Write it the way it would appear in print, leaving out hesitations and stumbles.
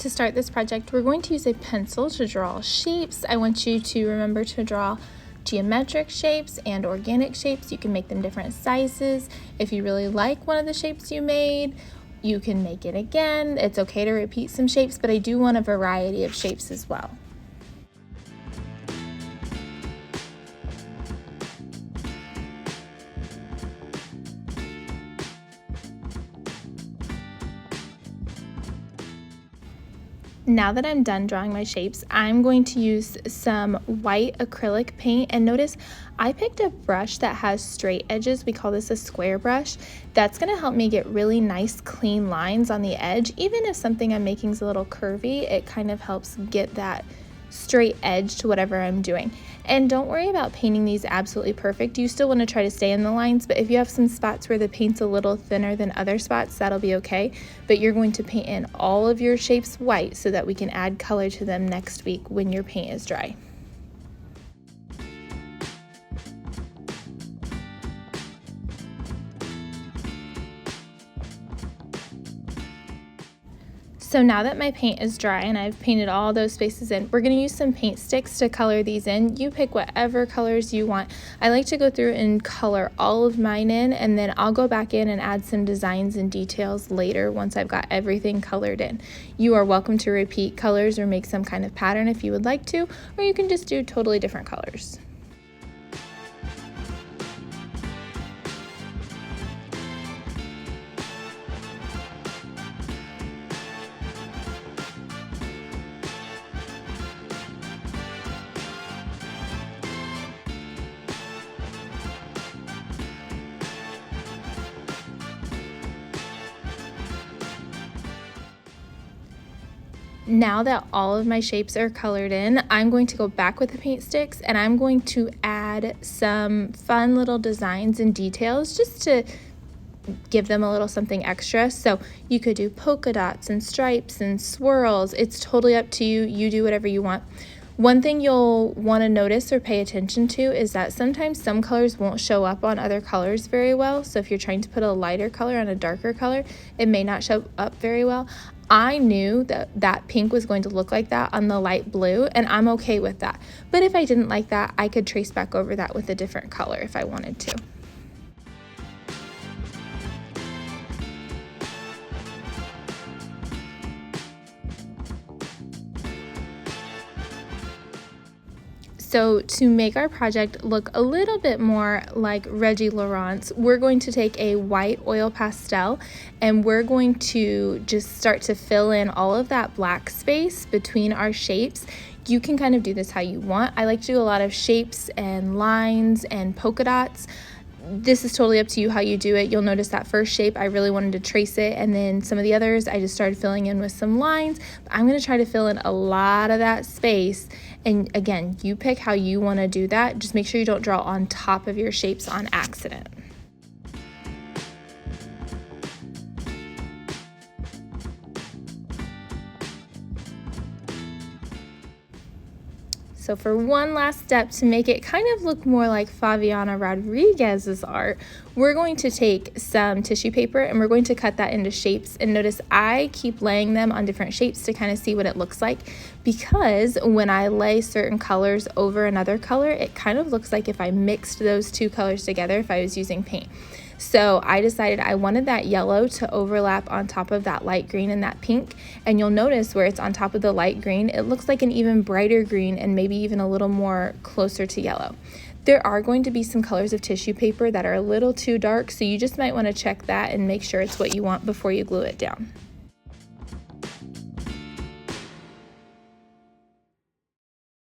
to start this project, we're going to use a pencil to draw shapes. I want you to remember to draw geometric shapes and organic shapes. You can make them different sizes. If you really like one of the shapes you made, you can make it again. It's okay to repeat some shapes, but I do want a variety of shapes as well. Now that I'm done drawing my shapes, I'm going to use some white acrylic paint, and notice I picked a brush that has straight edges. We call this a square brush. That's going to help me get really nice clean lines on the edge. Even if something I'm making is a little curvy, it kind of helps get that straight edge to whatever I'm doing. And don't worry about painting these absolutely perfect. You still want to try to stay in the lines, but if you have some spots where the paint's a little thinner than other spots, that'll be okay. But you're going to paint in all of your shapes white so that we can add color to them next week when your paint is dry. So now that my paint is dry and I've painted all those spaces in, we're going to use some paint sticks to color these in. You pick whatever colors you want. I like to go through and color all of mine in, and then I'll go back in and add some designs and details later once I've got everything colored in. You are welcome to repeat colors or make some kind of pattern if you would like to, or you can just do totally different colors. Now that all of my shapes are colored in, I'm going to go back with the paint sticks and I'm going to add some fun little designs and details just to give them a little something extra. So you could do polka dots and stripes and swirls. It's totally up to you. You do whatever you want. One thing you'll want to notice or pay attention to is that sometimes some colors won't show up on other colors very well. So if you're trying to put a lighter color on a darker color, it may not show up very well. I knew that that pink was going to look like that on the light blue, and I'm okay with that. But if I didn't like that, I could trace back over that with a different color if I wanted to. So to make our project look a little bit more like Reggie Laurent's, we're going to take a white oil pastel and we're going to just start to fill in all of that black space between our shapes. You can kind of do this how you want. I like to do a lot of shapes and lines and polka dots. This is totally up to you how you do it. You'll notice that first shape, I really wanted to trace it, and then some of the others, I just started filling in with some lines. I'm going to try to fill in a lot of that space, and again, you pick how you want to do that. Just make sure you don't draw on top of your shapes on accident. So for one last step to make it kind of look more like Favianna Rodriguez's art, we're going to take some tissue paper and we're going to cut that into shapes. And notice I keep laying them on different shapes to kind of see what it looks like, because when I lay certain colors over another color, it kind of looks like if I mixed those two colors together if I was using paint. So I decided I wanted that yellow to overlap on top of that light green and that pink, and you'll notice where it's on top of the light green, it looks like an even brighter green and maybe even a little more closer to yellow. There are going to be some colors of tissue paper that are a little too dark, so you just might want to check that and make sure it's what you want before you glue it down.